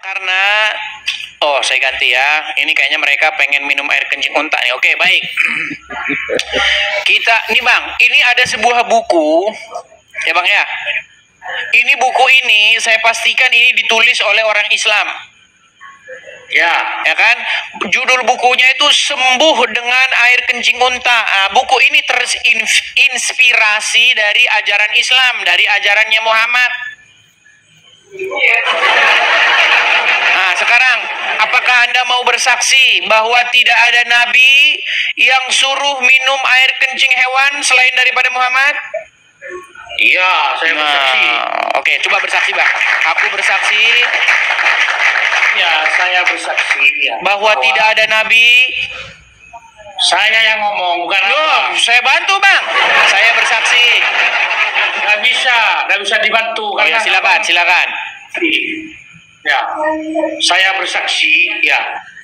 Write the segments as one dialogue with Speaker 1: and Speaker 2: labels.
Speaker 1: Karena saya ganti ya. Ini kayaknya mereka pengen minum air kencing unta nih. Oke, baik. Nih Bang, ini ada sebuah buku. Ya Bang ya. Ini buku ini saya pastikan ini ditulis oleh orang Islam. Ya kan? Judul bukunya itu Sembuh dengan Air Kencing Unta. Buku ini terinspirasi dari ajaran Islam, dari ajarannya Muhammad. Nah, sekarang apakah Anda mau bersaksi bahwa tidak ada nabi yang suruh minum air kencing hewan selain daripada Muhammad?
Speaker 2: Iya, saya bersaksi.
Speaker 1: Oke, coba bersaksi, Bang. Aku bersaksi.
Speaker 2: Ya, saya bersaksi ya,
Speaker 1: bahwa tidak ada nabi.
Speaker 2: Saya yang ngomong, bukan
Speaker 1: Loh, saya bantu, Bang. Saya bersaksi.
Speaker 2: Nggak bisa dibantu.
Speaker 1: Oh ya, silakan.
Speaker 2: Ya, saya bersaksi ya,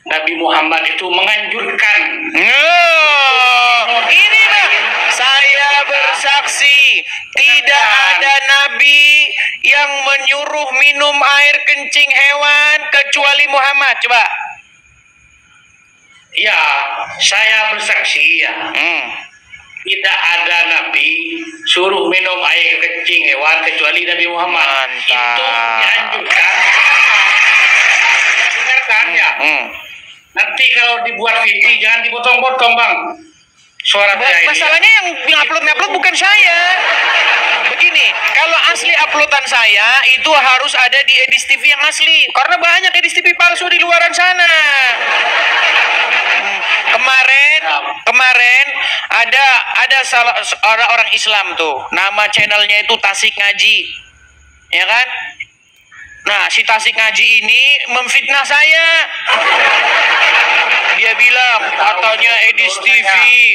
Speaker 2: Nabi Muhammad itu menganjurkan.
Speaker 1: Ini Bang, saya bersaksi tidak ada nabi yang menyuruh minum air kencing hewan kecuali Muhammad. Coba.
Speaker 2: Ya, saya bersaksi ya. Tidak ada nabi suruh minum air kencing hewan kecuali Nabi Muhammad.
Speaker 1: Mantap.
Speaker 2: Itu dianjurkan. Dengarkan ya. Nanti kalau dibuat video jangan dipotong-potong, Bang. Suara saya ini.
Speaker 1: Masalahnya yang upload bukan saya. Begini, kalau asli uploadan saya itu harus ada di Edis TV yang asli. Karena banyak Edis TV palsu di luaran sana. Kemarin ada salah orang Islam tuh, nama channelnya itu Tasik Ngaji, ya kan? Nah, si Tasik Ngaji ini memfitnah saya. Dia bilang katanya Edis TV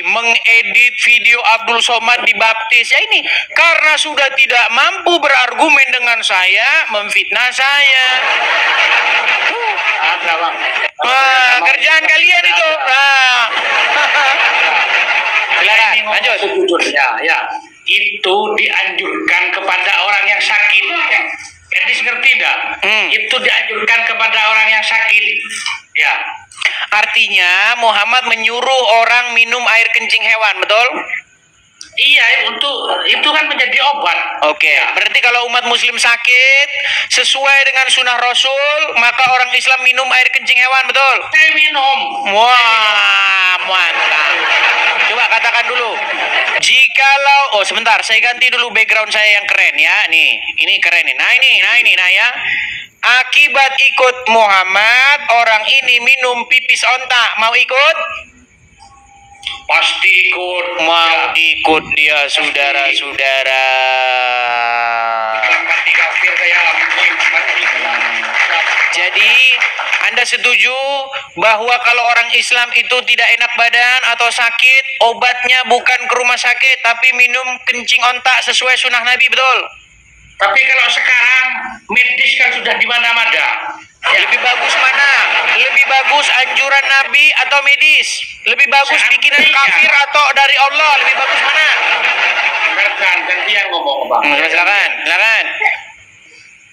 Speaker 1: mengedit video Abdul Somad dibaptis. Ya ini karena sudah tidak mampu berargumen dengan saya, memfitnah saya. Kerjaan kalian itu. Silakan, lanjut.
Speaker 2: Ya, itu dianjurkan kepada orang yang sakit. Edis ngerti tidak? Itu dianjurkan kepada orang yang sakit. Ya.
Speaker 1: Artinya Muhammad menyuruh orang minum air kencing hewan, betul?
Speaker 2: Iya, itu kan menjadi obat.
Speaker 1: Oke, berarti kalau umat muslim sakit sesuai dengan sunnah Rasul, maka orang Islam minum air kencing hewan, betul?
Speaker 2: Saya minum.
Speaker 1: Wah, mantap. Coba katakan dulu. Sebentar, saya ganti dulu background saya yang keren ya. Nih, ini keren nih. Nah ya. Akibat ikut Muhammad, orang ini minum pipis onta. Mau ikut?
Speaker 2: Pasti ikut.
Speaker 1: Mau ikut dia, saudara-saudara. Jadi Anda setuju bahwa kalau orang Islam itu tidak enak badan atau sakit, obatnya bukan ke rumah sakit tapi minum kencing onta sesuai sunnah Nabi, betul?
Speaker 2: Tapi kalau sekarang medis kan sudah di mana-mana.
Speaker 1: Lebih bagus mana? Lebih bagus anjuran Nabi atau medis? Lebih bagus bikinan kafir atau dari Allah? Lebih bagus mana?
Speaker 2: Silakan, gantian ngomong, Bang.
Speaker 1: Silakan.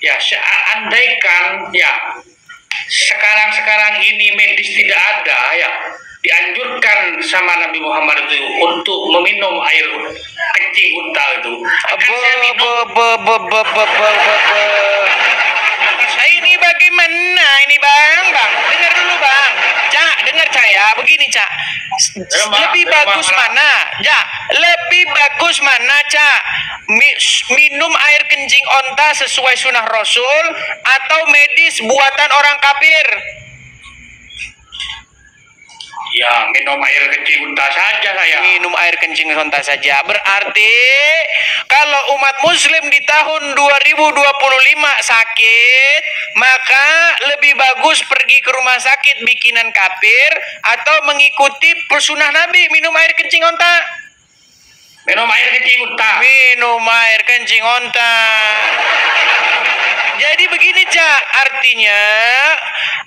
Speaker 2: Ya, seandaikan ya sekarang ini medis tidak ada ya, dianjurkan sama Nabi Muhammad itu untuk meminum air kencing unta itu.
Speaker 1: Ini bagaimana ini Bang? Dengar dulu Bang. Cak, dengar saya. Begini Cak. Lebih bagus mana? Cak, lebih bagus mana Cak? Minum air kencing onta sesuai sunnah Rasul atau medis buatan orang kafir?
Speaker 2: Ya, minum air kencing unta saja saya.
Speaker 1: Minum air kencing unta saja. Berarti kalau umat muslim di tahun 2025 sakit, maka lebih bagus pergi ke rumah sakit bikinan kafir atau mengikuti sunnah Nabi minum air kencing unta.
Speaker 2: Minum air kencing unta.
Speaker 1: Minum air kencing unta. Jadi begini Cak, artinya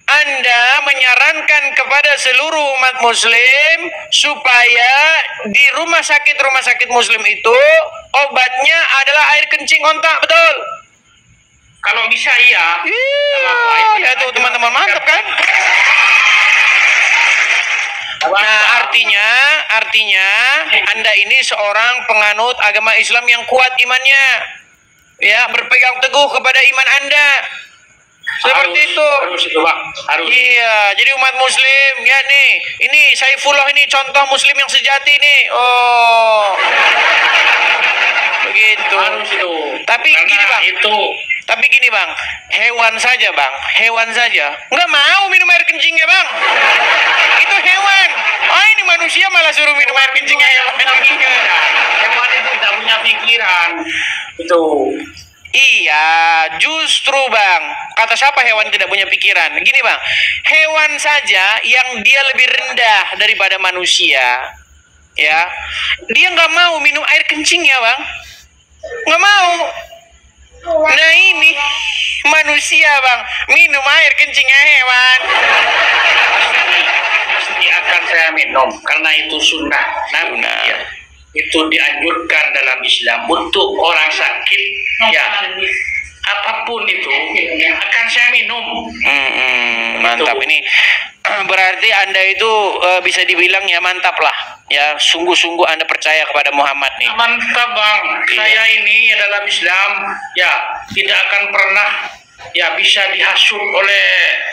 Speaker 1: Anda menyarankan kepada seluruh umat muslim supaya di rumah sakit muslim itu obatnya adalah air kencing onta, betul?
Speaker 2: Kalau bisa iya.
Speaker 1: Iya, lihat tuh teman-teman, mantap kan? Nah, artinya Anda ini seorang penganut agama Islam yang kuat imannya. Ya, berpegang teguh kepada iman Anda. Seperti itu.
Speaker 2: Harus itu, Bang. Harus.
Speaker 1: Iya, jadi umat muslim ya nih. Ini Saifullah ini contoh muslim yang sejati nih. Oh. Begitu.
Speaker 2: Harus itu.
Speaker 1: Tapi
Speaker 2: Karena
Speaker 1: gini, Bang. Tapi gini, Bang. Hewan saja, Bang. Hewan saja nggak mau minum air kencingnya, Bang. Itu hewan. Oh, ini manusia malah suruh minum air kencingnya hewan.
Speaker 2: Hewan itu tidak punya pikiran. Itu.
Speaker 1: Iya, justru Bang. Kata siapa hewan tidak punya pikiran? Gini Bang, hewan saja yang dia lebih rendah daripada manusia, ya, dia nggak mau minum air kencing ya Bang, nggak mau. Nah ini manusia Bang, minum air kencingnya hewan.
Speaker 2: Pasti akan saya minum karena itu sunnah. Ya. Itu dianjurkan dalam Islam untuk orang sakit, ya apapun itu akan saya minum.
Speaker 1: Mantap itu. Ini berarti Anda itu bisa dibilang ya mantap lah, ya sungguh-sungguh Anda percaya kepada Muhammad nih.
Speaker 2: Mantap Bang, saya ini ya dalam Islam ya tidak akan pernah ya bisa dihasut oleh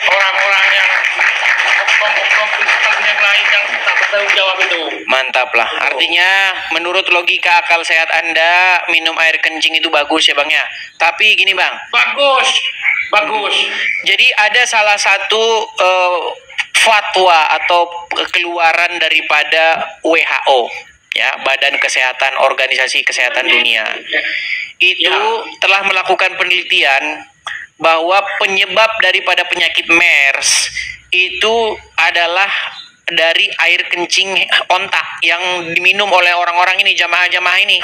Speaker 2: orang-orang yang yang lain yang tak bertanggung jawab itu.
Speaker 1: Mantap lah. Artinya menurut logika akal sehat Anda minum air kencing itu bagus ya Bang ya. Tapi gini Bang.
Speaker 2: Bagus.
Speaker 1: Jadi ada salah satu fatwa atau keluaran daripada WHO ya, Badan Kesehatan Organisasi Kesehatan Dunia. Itu telah melakukan penelitian bahwa penyebab daripada penyakit MERS itu adalah dari air kencing onta yang diminum oleh orang-orang ini, jamaah-jamaah ini.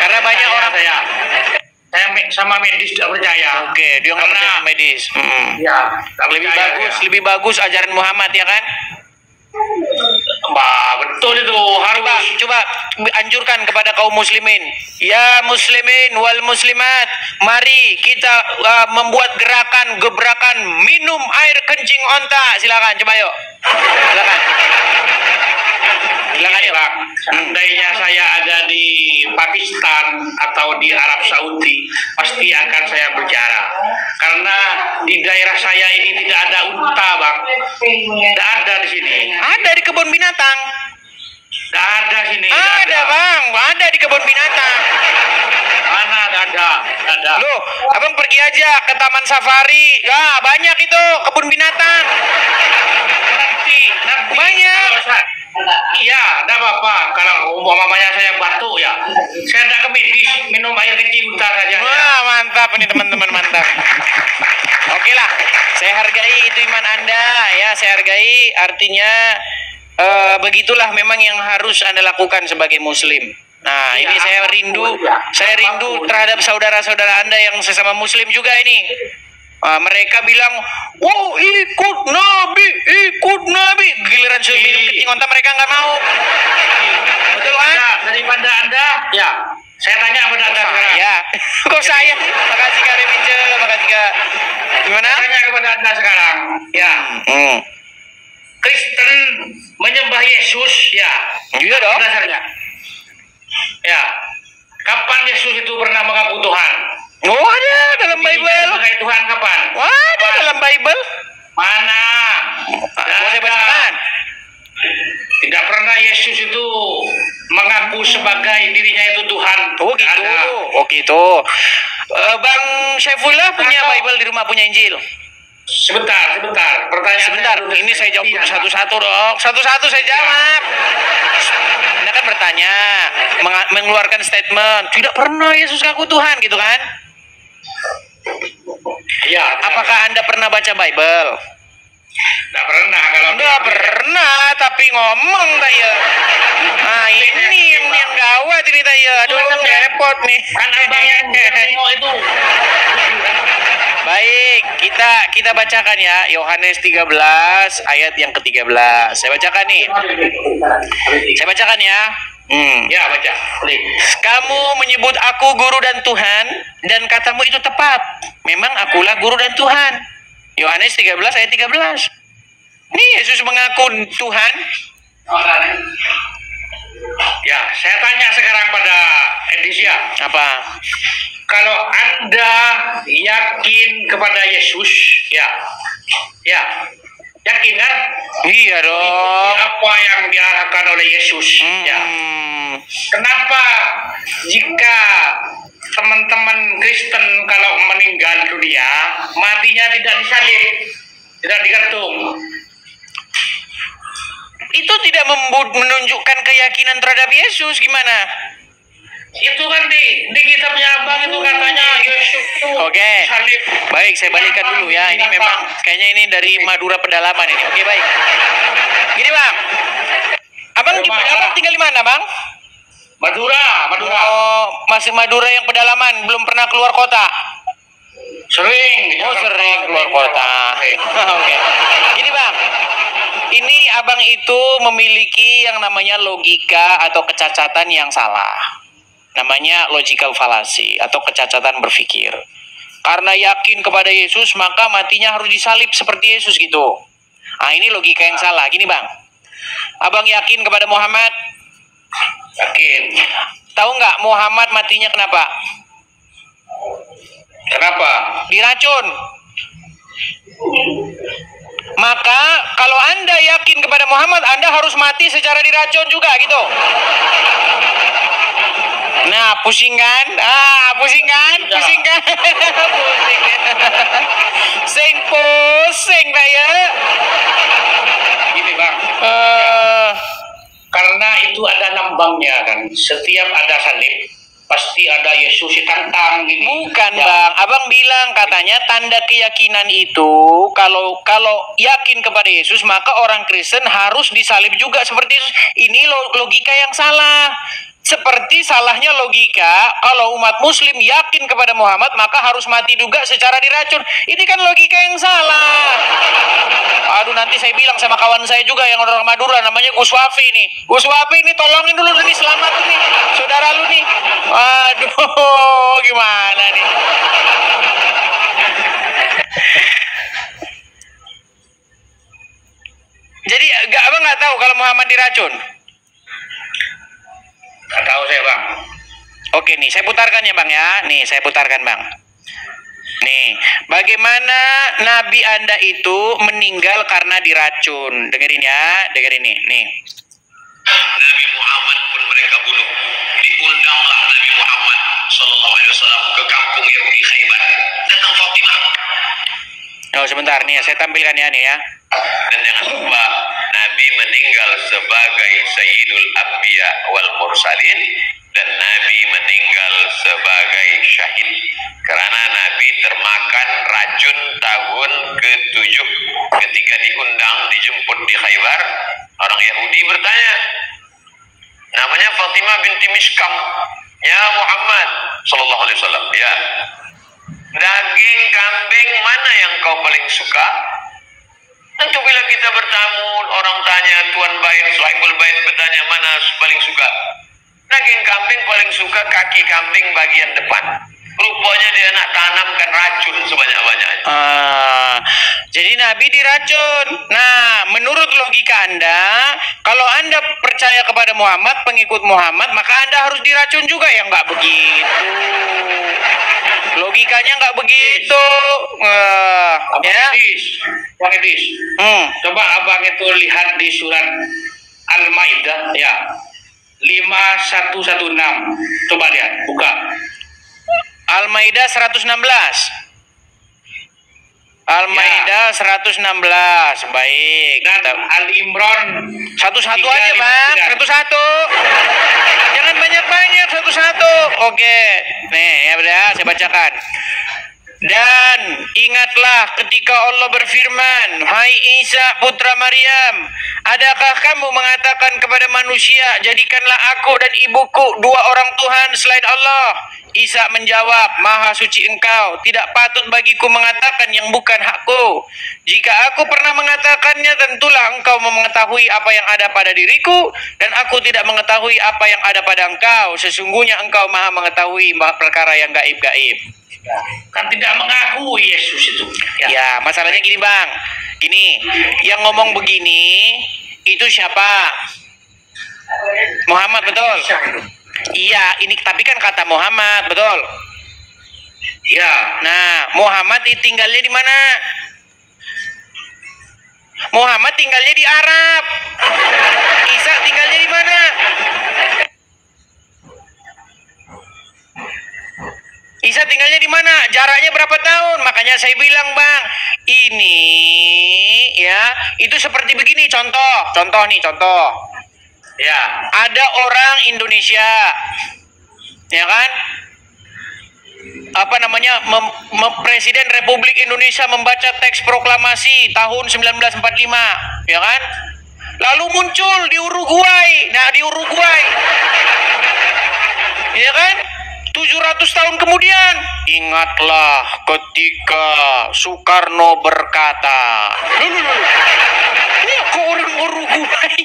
Speaker 1: Karena banyak orang
Speaker 2: saya sama medis tidak percaya.
Speaker 1: Oke, dia nggak percaya sama medis.
Speaker 2: Ya,
Speaker 1: lebih bagus ajaran Muhammad ya kan?
Speaker 2: Betul itu. Harus
Speaker 1: coba anjurkan kepada kaum muslimin. Ya muslimin wal muslimat, mari kita membuat gebrakan minum air kencing onta. Silakan coba yuk. Silakan.
Speaker 2: Bang, seandainya saya ada di Pakistan atau di Arab Saudi, pasti akan saya bicara. Karena di daerah saya ini tidak ada unta, Bang. Tidak ada di sini.
Speaker 1: Ada di kebun binatang.
Speaker 2: Tidak ada sini.
Speaker 1: Ada, Bang. Ada di kebun binatang.
Speaker 2: Mana ada?
Speaker 1: Loh, Abang pergi aja ke Taman Safari. Ya, banyak itu kebun binatang.
Speaker 2: Nanti
Speaker 1: banyak.
Speaker 2: Iya, tidak apa-apa. Kalau umpamanya saya batuk ya, saya tidak ke medis, minum air kencing unta saja.
Speaker 1: Wah, mantap ini teman-teman, mantap. Oke lah, saya hargai itu iman Anda ya, saya hargai. Artinya begitulah memang yang harus Anda lakukan sebagai muslim. Nah, ini saya rindu terhadap saudara-saudara Anda yang sesama muslim juga ini. Mereka bilang, wow ikut Nabi. Giliran suruh minum kencing onta mereka nggak mau. Betul kan?
Speaker 2: Daripada Anda, ya. Saya tanya kepada Anda sekarang.
Speaker 1: Ya, kok saya? Makasih Kak Remince, makasih Kak. Gimana?
Speaker 2: Saya tanya kepada Anda sekarang. Ya. Kristen menyembah Yesus, ya.
Speaker 1: Iya dong.
Speaker 2: Dasarnya. Ya. Kapan Yesus itu pernah mengaku Tuhan?
Speaker 1: Oh, ada dalam Bible.
Speaker 2: Sebagai Tuhan kapan?
Speaker 1: Ada dalam Bible.
Speaker 2: Mana?
Speaker 1: Mau saya bacakan?
Speaker 2: Tidak pernah Yesus itu mengaku sebagai dirinya itu Tuhan.
Speaker 1: Oh gitu. Bang Syaifullah punya Bible di rumah, punya Injil?
Speaker 2: Sebentar.
Speaker 1: Sebentar. Ini saya jawab satu-satu dong. Satu-satu saya jawab. Anda kan bertanya, mengeluarkan statement, tidak pernah Yesus ngaku Tuhan gitu kan?
Speaker 2: Ya.
Speaker 1: Apakah Anda pernah baca Bible?
Speaker 2: Nggak pernah. Kalau
Speaker 1: nggak pernah, tapi ngomong tak ya. Nah ini yang gawat ini tak ya. Aduh repot nih.
Speaker 2: Kan abang yang tengok itu.
Speaker 1: Baik, kita bacakan ya, Yohanes 13 ayat yang ke-13. Saya bacakan nih. Saya bacakan ya.
Speaker 2: Ya, baca. Klik.
Speaker 1: Kamu menyebut aku guru dan Tuhan, dan katamu itu tepat. Memang akulah guru dan Tuhan. Yohanes 13 ayat 13. Nih Yesus mengaku Tuhan.
Speaker 2: Ya, saya tanya sekarang pada Edisia.
Speaker 1: Apa?
Speaker 2: Kalau Anda yakin kepada Yesus, ya, yakin kan?
Speaker 1: Iya dong.
Speaker 2: Apa yang diarahkan oleh Yesus, ya. Kenapa jika teman-teman Kristen kalau meninggal dunia matinya tidak disalib, tidak digantung?
Speaker 1: Itu tidak menunjukkan keyakinan terhadap Yesus, gimana?
Speaker 2: Itu kan di kitabnya Abang itu katanya Yesus itu
Speaker 1: Oke.
Speaker 2: salib.
Speaker 1: Baik, saya balikan dulu ya. Ini memang kayaknya ini dari Madura pedalaman ini. Oke, baik. Gini, Bang. Abang tinggal di mana, Bang?
Speaker 2: Madura.
Speaker 1: Oh, masih Madura yang pedalaman, belum pernah keluar kota.
Speaker 2: Sering.
Speaker 1: Oh, sering keluar kota. Oke. Gini, Bang. Ini Abang itu memiliki yang namanya logika atau kecacatan yang salah. Namanya logical fallacy atau kecacatan berpikir. Karena yakin kepada Yesus, maka matinya harus disalib seperti Yesus gitu. Nah, ini logika yang salah. Gini, Bang. Abang yakin kepada Muhammad?
Speaker 2: Yakin.
Speaker 1: Tahu nggak Muhammad matinya kenapa?
Speaker 2: Kenapa?
Speaker 1: Diracun. Maka kalau Anda yakin kepada Muhammad, Anda harus mati secara diracun juga gitu. Nah, pusing kan? Pusing kan? Pusing kan? Pusing. Pusing Pak ya.
Speaker 2: Gini, Bang. Karena itu ada lambangnya kan. Setiap ada salib pasti ada Yesus ditantang gini.
Speaker 1: Bukan,
Speaker 2: ya.
Speaker 1: Bang. Abang bilang katanya tanda keyakinan itu kalau yakin kepada Yesus, maka orang Kristen harus disalib juga seperti Yesus. Ini logika yang salah. Seperti salahnya logika kalau umat muslim yakin kepada Muhammad maka harus mati juga secara diracun. Ini kan logika yang salah. Aduh, nanti saya bilang sama kawan saya juga yang orang Madura, namanya Gus Wafi nih. Gus Wafi nih, tolongin dulu nih, selamat nih saudara lu nih. Aduh, gimana nih. Jadi abang nggak tahu kalau Muhammad diracun?
Speaker 2: Nggak tahu saya, Bang.
Speaker 1: Oke nih, saya putarkan ya, Bang ya. Nih, saya putarkan, Bang. Nih, bagaimana Nabi Anda itu meninggal karena diracun. Dengerin ya, dengerin nih.
Speaker 3: Nabi Muhammad pun mereka bunuh. Diundanglah Nabi Muhammad Sallallahu Alaihi Wasallam ke kampung Yahudi Khaybar. Datang Fatimah.
Speaker 1: Oh, sebentar nih, saya tampilkan ya nih ya.
Speaker 3: Dan jangan lupa Nabi meninggal sebagai Sayyidul Anbiya wal Mursalin, dan Nabi meninggal sebagai syahid karena Nabi termakan racun tahun ke-7 ketika diundang dijemput di Khaybar. Orang Yahudi bertanya, namanya Fatimah binti Miskam, ya Muhammad Sallallahu Alaihi Wasallam, ya, daging kambing mana yang kau paling suka? Tentu bila kita bertamu, orang tanya, Tuan Bait, Sahibul Bait bertanya, mana paling suka? Daging kambing paling suka kaki kambing bagian depan. Rupanya dia nak tanamkan racun sebanyak-banyaknya.
Speaker 1: Jadi Nabi diracun. Nah, menurut logika Anda, kalau Anda percaya kepada Muhammad, pengikut Muhammad, maka Anda harus diracun juga. Ya nggak begitu. Logikanya nggak begitu.
Speaker 2: Bang Edis. Coba Abang itu lihat di surat Al-Maidah ya. 5116. Coba lihat, buka.
Speaker 1: Al-Maidah 116. Al-Maidah 116. Baik.
Speaker 2: Dan Al-Imran
Speaker 1: satu-satu aja, Bang. Satu-satu. Jangan banyak-banyak, satu-satu. Oke. Nih, ya udah saya bacakan. Dan ingatlah ketika Allah berfirman, "Hai Isa putra Maryam, adakah kamu mengatakan kepada manusia, jadikanlah aku dan ibuku dua orang Tuhan selain Allah?" Isa menjawab, "Maha suci Engkau, tidak patut bagiku mengatakan yang bukan hakku. Jika aku pernah mengatakannya, tentulah Engkau mengetahui apa yang ada pada diriku, dan aku tidak mengetahui apa yang ada pada Engkau. Sesungguhnya Engkau Maha mengetahui perkara yang gaib-gaib."
Speaker 2: Kan tidak mengakui Yesus itu.
Speaker 1: Ya, masalahnya gini Bang. Gini, yang ngomong begini itu siapa? Muhammad, betul? Iya, ini tapi kan kata Muhammad, betul?
Speaker 2: Ya.
Speaker 1: Nah, Muhammad tinggalnya di mana? Muhammad tinggalnya di Arab. Isa tinggalnya di mana? Isa tinggalnya di mana? Jaraknya berapa tahun? Makanya saya bilang Bang, ini ya, itu seperti begini, contoh nih.
Speaker 2: Ya.
Speaker 1: Ada orang Indonesia, ya kan? Apa namanya? Presiden Republik Indonesia membaca teks proklamasi tahun 1945, ya kan? Lalu muncul di Uruguay. Nah, di Uruguay, ya kan? 700 tahun kemudian, ingatlah ketika Soekarno berkata, ini kok orang Uruguay?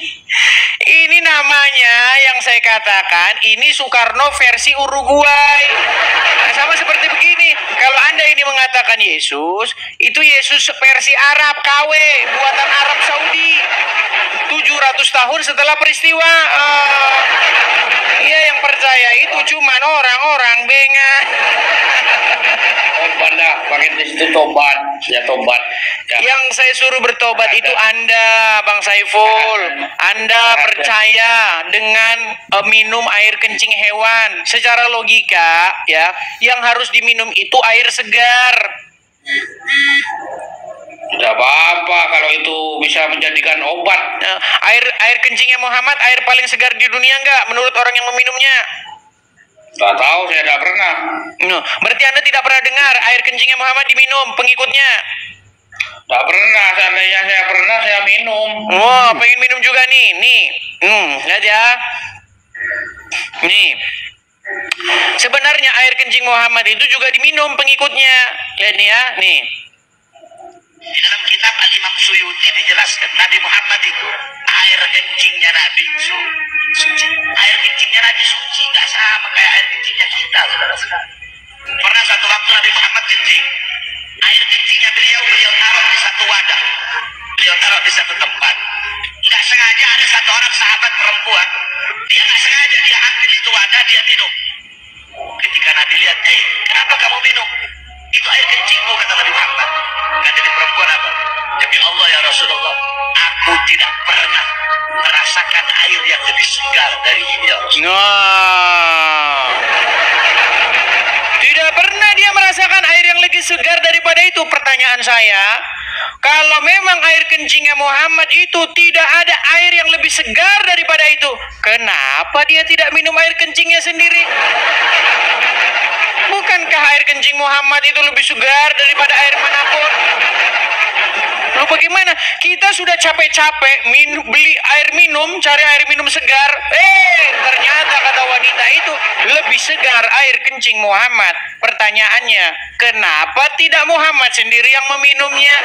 Speaker 1: Ini namanya yang saya katakan, ini Soekarno versi Uruguay. Nah, sama seperti begini, kalau Anda ini mengatakan Yesus, itu Yesus versi Arab, KW, buatan Arab Saudi. 700 tahun setelah peristiwa. Iya, yang percaya itu cuman orang-orang bengal.
Speaker 2: Tobat dah, pakai itu tobat. Ya tobat. Ya.
Speaker 1: Yang saya suruh bertobat itu Anda, Bang Saiful. Anda percaya dengan minum air kencing hewan. Secara logika, ya, yang harus diminum itu air segar.
Speaker 2: Tidak apa-apa kalau itu bisa menjadikan obat.
Speaker 1: Air kencingnya Muhammad air paling segar di dunia enggak menurut orang yang meminumnya?
Speaker 2: Tidak tahu, saya tidak pernah.
Speaker 1: Berarti Anda tidak pernah dengar air kencingnya Muhammad diminum pengikutnya?
Speaker 2: Tidak pernah, seandainya saya pernah saya minum.
Speaker 1: Wah, pengen minum juga nih. Lihat ya. Nih. Sebenarnya air kencing Muhammad itu juga diminum pengikutnya. Lihat nih ya, nih.
Speaker 4: Di dalam kitab Al-Imam Suyuti dijelaskan Nabi Muhammad itu air kencingnya Nabi suci. Air kencingnya Nabi suci, nggak sama kayak air kencingnya kita, saudara-saudara. Pernah satu waktu Nabi Muhammad kencing, air kencingnya beliau taruh di satu wadah, beliau taruh di satu tempat. Nggak sengaja ada satu orang sahabat perempuan, dia nggak sengaja dia ambil itu wadah, dia minum. Ketika Nabi lihat, kenapa kamu minum? Itu air kencingmu, kata Nabi Muhammad. Kata di perempuan apa? Demi Allah ya Rasulullah, aku tidak pernah merasakan air yang lebih segar dari ini ya Rasulullah.
Speaker 1: Nah, tidak pernah dia merasakan air yang lebih segar daripada itu. Pertanyaan saya, kalau memang air kencingnya Muhammad itu tidak ada air yang lebih segar daripada itu, kenapa dia tidak minum air kencingnya sendiri? Bukankah air kencing Muhammad itu lebih segar daripada air manapun? Lalu bagaimana? Kita sudah capek-capek beli air minum, cari air minum segar. Ternyata kata wanita itu lebih segar air kencing Muhammad. Pertanyaannya, kenapa tidak Muhammad sendiri yang meminumnya?